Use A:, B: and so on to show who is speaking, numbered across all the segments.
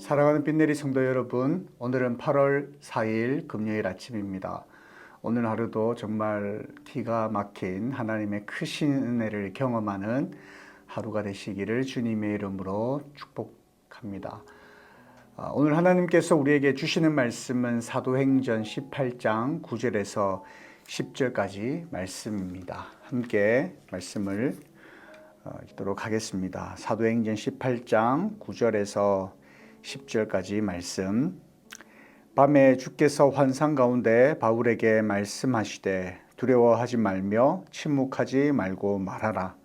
A: 사랑하는 빛내리 성도 여러분, 오늘은 8월 4일 금요일 아침입니다. 오늘 하루도 정말 기가 막힌 하나님의 크신 은혜를 경험하는 하루가 되시기를 주님의 이름으로 축복합니다. 오늘 하나님께서 우리에게 주시는 말씀은 사도행전 18장 9절에서 10절까지 말씀입니다. 함께 말씀을 읽도록 하겠습니다. 사도행전 18장 9절에서 10절까지 말씀. 밤에 주께서 환상 가운데 바울에게 말씀하시되 두려워하지 말며 침묵하지 말고 말하라.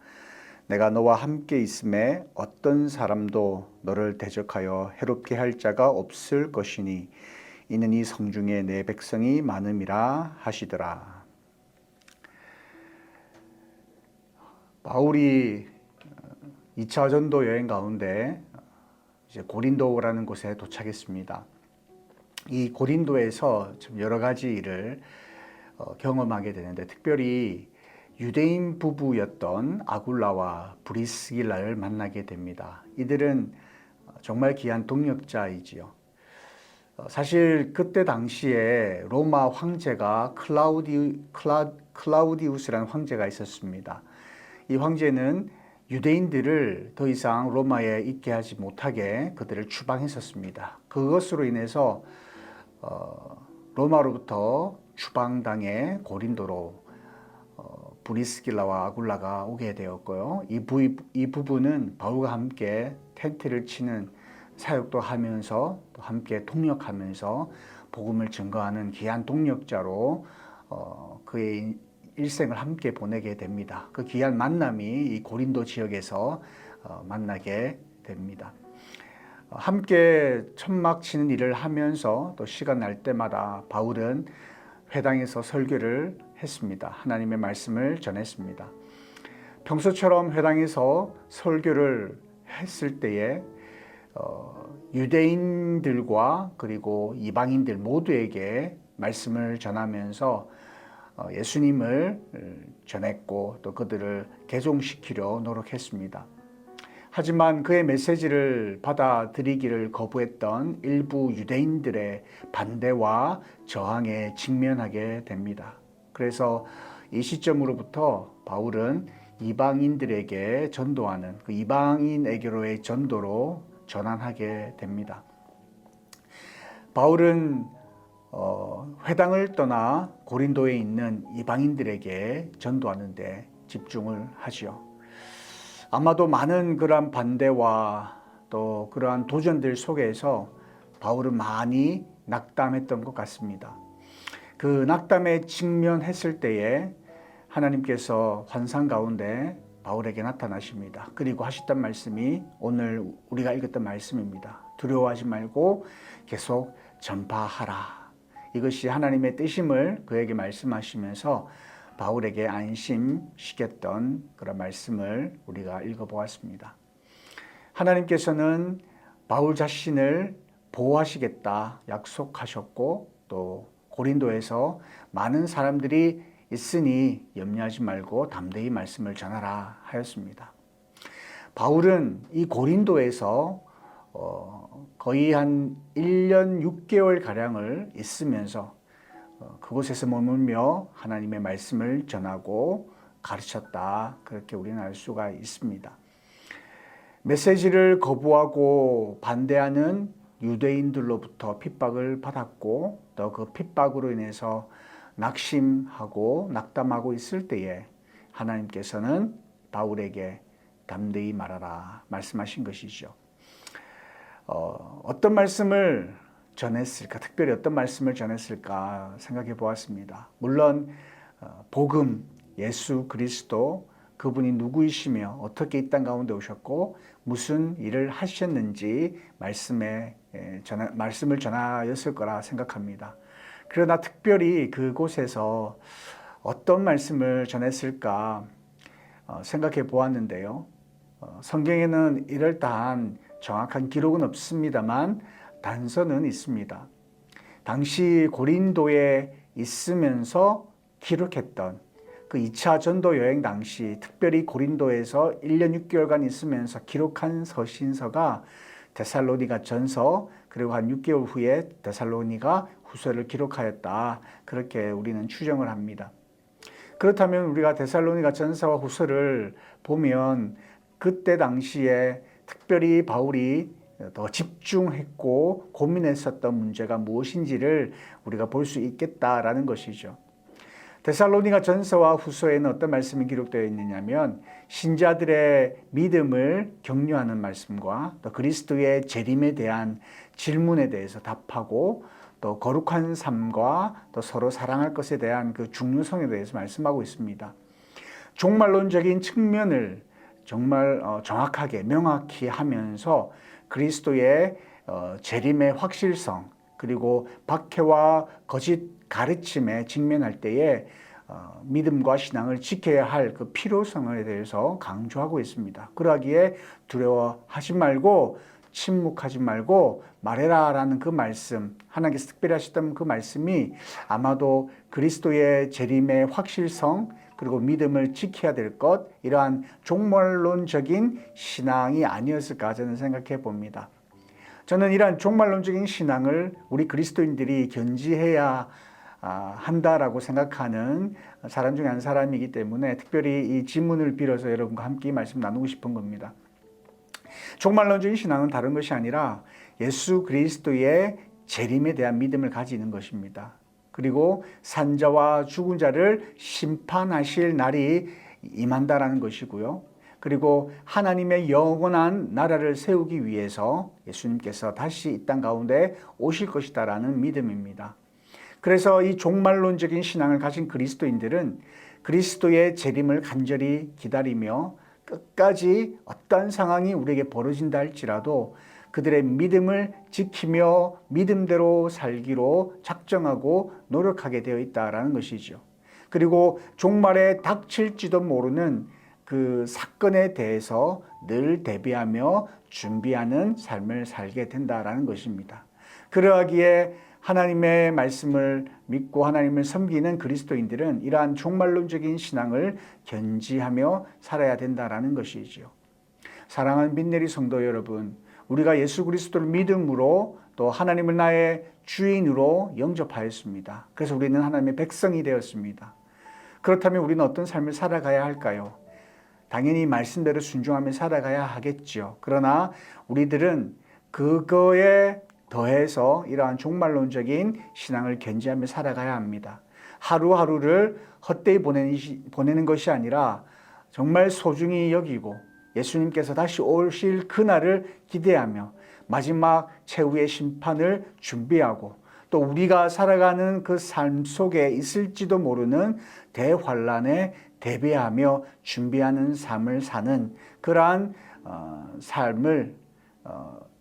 A: 내가 너와 함께 있음에 어떤 사람도 너를 대적하여 해롭게 할 자가 없을 것이니 이는 이 성중에 내 백성이 많음이라 하시더라. 바울이 2차 전도 여행 가운데 이제 고린도라는 곳에 도착했습니다. 이 고린도에서 여러 가지 일을 경험하게 되는데, 특별히 유대인 부부였던 아굴라와 브리스길라를 만나게 됩니다. 이들은 정말 귀한 동역자이지요. 사실 그때 당시에 로마 황제가 클라우디우스라는 황제가 있었습니다. 이 황제는 유대인들을 더 이상 로마에 있게 하지 못하게 그들을 추방했었습니다. 그것으로 인해서 로마로부터 추방당해 고린도로 브리스길라와 아굴라가 오게 되었고요. 이 부부는 바울과 함께 텐트를 치는 사역도 하면서 또 함께 동역하면서 복음을 증거하는 귀한 동역자로 그의 일생을 함께 보내게 됩니다. 그 귀한 만남이 이 고린도 지역에서 만나게 됩니다. 함께 천막 치는 일을 하면서 또 시간 날 때마다 바울은 회당에서 설교를 했습니다. 하나님의 말씀을 전했습니다. 평소처럼 회당에서 설교를 했을 때에 유대인들과 그리고 이방인들 모두에게 말씀을 전하면서 예수님을 전했고 또 그들을 개종시키려 노력했습니다. 하지만 그의 메시지를 받아들이기를 거부했던 일부 유대인들의 반대와 저항에 직면하게 됩니다. 그래서 이 시점으로부터 바울은 이방인들에게 전도하는 그 이방인에게로의 전도로 전환하게 됩니다. 바울은 회당을 떠나 고린도에 있는 이방인들에게 전도하는 데 집중을 하지요. 아마도 많은 그러한 반대와 또 그러한 도전들 속에서 바울은 많이 낙담했던 것 같습니다. 그 낙담에 직면했을 때에 하나님께서 환상 가운데 바울에게 나타나십니다. 그리고 하셨던 말씀이 오늘 우리가 읽었던 말씀입니다. 두려워하지 말고 계속 전파하라. 이것이 하나님의 뜻임을 그에게 말씀하시면서 바울에게 안심시켰던 그런 말씀을 우리가 읽어보았습니다. 하나님께서는 바울 자신을 보호하시겠다 약속하셨고 또 고린도에서 많은 사람들이 있으니 염려하지 말고 담대히 말씀을 전하라 하였습니다. 바울은 이 고린도에서 거의 한 1년 6개월 가량을 있으면서 그곳에서 머물며 하나님의 말씀을 전하고 가르쳤다. 그렇게 우리는 알 수가 있습니다. 메시지를 거부하고 반대하는 유대인들로부터 핍박을 받았고 또 그 핍박으로 인해서 낙심하고 낙담하고 있을 때에 하나님께서는 바울에게 담대히 말하라 말씀하신 것이죠. 어떤 말씀을 전했을까? 특별히 어떤 말씀을 전했을까 생각해 보았습니다. 물론 복음, 예수 그리스도 그분이 누구이시며 어떻게 이 땅 가운데 오셨고 무슨 일을 하셨는지 말씀을 전하였을 거라 생각합니다. 그러나 특별히 그곳에서 어떤 말씀을 전했을까 생각해 보았는데요. 성경에는 이럴듯한 정확한 기록은 없습니다만 단서는 있습니다. 당시 고린도에 있으면서 기록했던 그 2차 전도 여행 당시 특별히 고린도에서 1년 6개월간 있으면서 기록한 서신서가 데살로니가 전서 그리고 한 6개월 후에 데살로니가 후서를 기록하였다. 그렇게 우리는 추정을 합니다. 그렇다면 우리가 데살로니가 전서와 후서를 보면 그때 당시에 특별히 바울이 더 집중했고 고민했었던 문제가 무엇인지를 우리가 볼 수 있겠다라는 것이죠. 데살로니가 전서와 후서에는 어떤 말씀이 기록되어 있느냐면 신자들의 믿음을 격려하는 말씀과 또 그리스도의 재림에 대한 질문에 대해서 답하고 또 거룩한 삶과 또 서로 사랑할 것에 대한 그 중요성에 대해서 말씀하고 있습니다. 종말론적인 측면을 정말 정확하게 명확히 하면서 그리스도의 재림의 확실성 그리고 박해와 거짓 가르침에 직면할 때에 믿음과 신앙을 지켜야 할 그 필요성에 대해서 강조하고 있습니다. 그러기에 두려워하지 말고 침묵하지 말고 말해라라는 그 말씀, 하나님께서 특별히 하셨던 그 말씀이 아마도 그리스도의 재림의 확실성 그리고 믿음을 지켜야 될 것, 이러한 종말론적인 신앙이 아니었을까 저는 생각해 봅니다. 저는 이러한 종말론적인 신앙을 우리 그리스도인들이 견지해야 한다라고 생각하는 사람 중에 한 사람이기 때문에 특별히 이 지문을 빌어서 여러분과 함께 말씀 나누고 싶은 겁니다. 종말론적인 신앙은 다른 것이 아니라 예수 그리스도의 재림에 대한 믿음을 가지는 것입니다. 그리고 산자와 죽은 자를 심판하실 날이 임한다라는 것이고요. 그리고 하나님의 영원한 나라를 세우기 위해서 예수님께서 다시 이 땅 가운데 오실 것이다라는 믿음입니다. 그래서 이 종말론적인 신앙을 가진 그리스도인들은 그리스도의 재림을 간절히 기다리며 끝까지 어떤 상황이 우리에게 벌어진다 할지라도 그들의 믿음을 지키며 믿음대로 살기로 작정하고 노력하게 되어 있다라는 것이죠. 그리고 종말에 닥칠지도 모르는 그 사건에 대해서 늘 대비하며 준비하는 삶을 살게 된다라는 것입니다. 그러하기에 하나님의 말씀을 믿고 하나님을 섬기는 그리스도인들은 이러한 종말론적인 신앙을 견지하며 살아야 된다라는 것이지요. 사랑하는 빈내리 성도 여러분, 우리가 예수 그리스도를 믿음으로 또 하나님을 나의 주인으로 영접하였습니다. 그래서 우리는 하나님의 백성이 되었습니다. 그렇다면 우리는 어떤 삶을 살아가야 할까요? 당연히 말씀대로 순종하며 살아가야 하겠죠. 그러나 우리들은 그거에 더해서 이러한 종말론적인 신앙을 견지하며 살아가야 합니다. 하루하루를 헛되이 보내는 것이 아니라 정말 소중히 여기고 예수님께서 다시 오실 그날을 기대하며 마지막 최후의 심판을 준비하고 또 우리가 살아가는 그 삶 속에 있을지도 모르는 대환란에 대비하며 준비하는 삶을 사는 그러한 삶을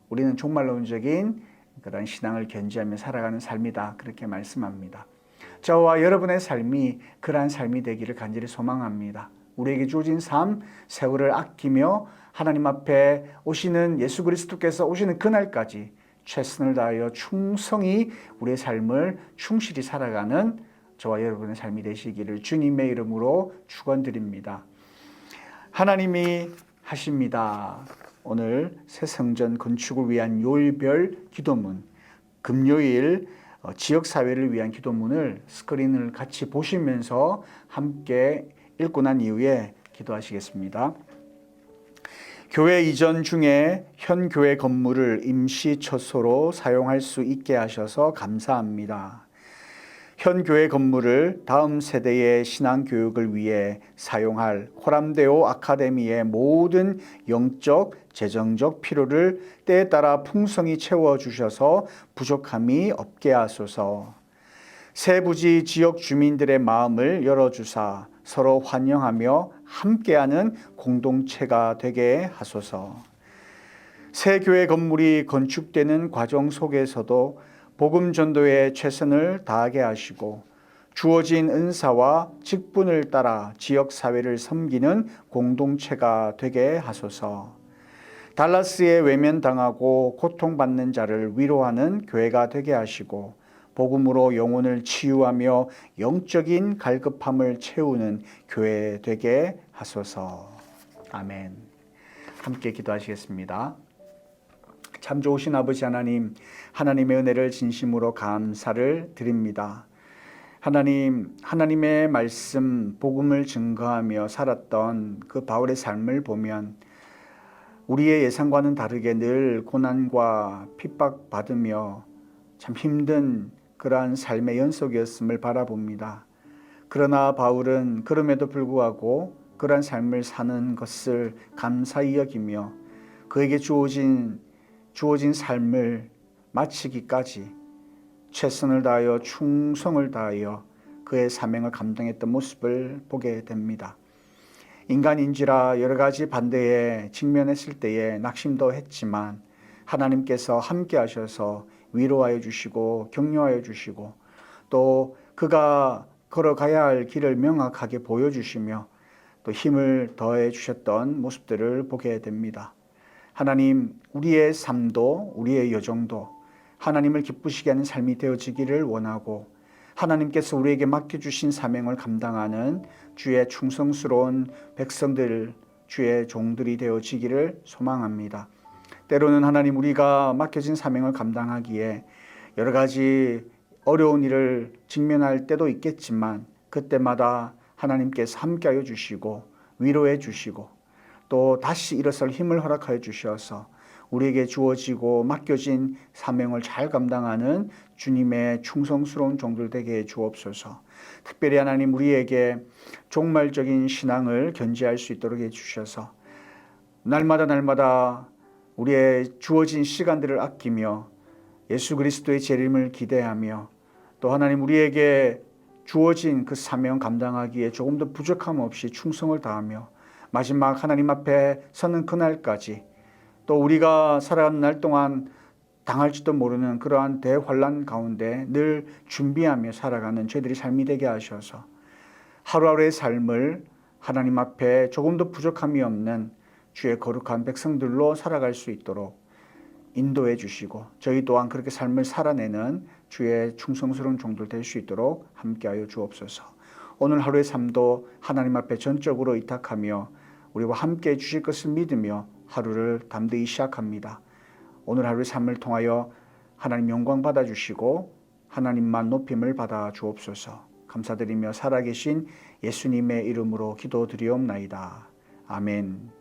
A: 우리는 종말론적인 그런 신앙을 견지하며 살아가는 삶이다. 그렇게 말씀합니다. 저와 여러분의 삶이 그러한 삶이 되기를 간절히 소망합니다. 우리에게 주어진 삶, 세월을 아끼며 하나님 앞에 오시는 예수 그리스도께서 오시는 그날까지 최선을 다하여 충성히 우리의 삶을 충실히 살아가는 저와 여러분의 삶이 되시기를 주님의 이름으로 축원드립니다. 하나님이 하십니다. 오늘 새 성전 건축을 위한 요일별 기도문, 금요일 지역사회를 위한 기도문을 스크린을 같이 보시면서 함께 읽고 난 이후에 기도하시겠습니다. 교회 이전 중에 현 교회 건물을 임시 처소로 사용할 수 있게 하셔서 감사합니다. 현 교회 건물을 다음 세대의 신앙 교육을 위해 사용할 호람데오 아카데미의 모든 영적, 재정적 필요를 때에 따라 풍성히 채워주셔서 부족함이 없게 하소서. 세부지 지역 주민들의 마음을 열어주사 서로 환영하며 함께하는 공동체가 되게 하소서. 새 교회 건물이 건축되는 과정 속에서도 복음 전도에 최선을 다하게 하시고 주어진 은사와 직분을 따라 지역 사회를 섬기는 공동체가 되게 하소서. 달라스에 외면당하고 고통받는 자를 위로하는 교회가 되게 하시고 복음으로 영혼을 치유하며 영적인 갈급함을 채우는 교회 되게 하소서. 아멘. 함께 기도하시겠습니다. 참 좋으신 아버지 하나님, 하나님의 은혜를 진심으로 감사를 드립니다. 하나님, 하나님의 말씀, 복음을 증거하며 살았던 그 바울의 삶을 보면 우리의 예상과는 다르게 늘 고난과 핍박받으며 참 힘든 그러한 삶의 연속이었음을 바라봅니다. 그러나 바울은 그럼에도 불구하고 그러한 삶을 사는 것을 감사히 여기며 그에게 주어진 삶을 마치기까지 최선을 다하여 충성을 다하여 그의 사명을 감당했던 모습을 보게 됩니다. 인간인지라 여러 가지 반대에 직면했을 때에 낙심도 했지만 하나님께서 함께 하셔서 위로하여 주시고 격려하여 주시고 또 그가 걸어가야 할 길을 명확하게 보여주시며 또 힘을 더해 주셨던 모습들을 보게 됩니다. 하나님, 우리의 삶도 우리의 여정도 하나님을 기쁘시게 하는 삶이 되어지기를 원하고 하나님께서 우리에게 맡겨주신 사명을 감당하는 주의 충성스러운 백성들, 주의 종들이 되어지기를 소망합니다. 때로는 하나님, 우리가 맡겨진 사명을 감당하기에 여러 가지 어려운 일을 직면할 때도 있겠지만 그때마다 하나님께서 함께하여 주시고 위로해 주시고 또 다시 일어설 힘을 허락하여 주셔서 우리에게 주어지고 맡겨진 사명을 잘 감당하는 주님의 충성스러운 종들 되게 해 주옵소서. 특별히 하나님, 우리에게 종말적인 신앙을 견지할 수 있도록 해 주셔서 날마다 우리의 주어진 시간들을 아끼며 예수 그리스도의 재림을 기대하며 또 하나님, 우리에게 주어진 그 사명 감당하기에 조금 더 부족함 없이 충성을 다하며 마지막 하나님 앞에 서는 그날까지 또 우리가 살아가는 날 동안 당할지도 모르는 그러한 대환란 가운데 늘 준비하며 살아가는 저희들이 삶이 되게 하셔서 하루하루의 삶을 하나님 앞에 조금 더 부족함이 없는 주의 거룩한 백성들로 살아갈 수 있도록 인도해 주시고 저희 또한 그렇게 삶을 살아내는 주의 충성스러운 종들 될 수 있도록 함께하여 주옵소서. 오늘 하루의 삶도 하나님 앞에 전적으로 의탁하며 우리와 함께해 주실 것을 믿으며 하루를 담대히 시작합니다. 오늘 하루의 삶을 통하여 하나님 영광 받아주시고 하나님만 높임을 받아 주옵소서. 감사드리며 살아계신 예수님의 이름으로 기도드리옵나이다. 아멘.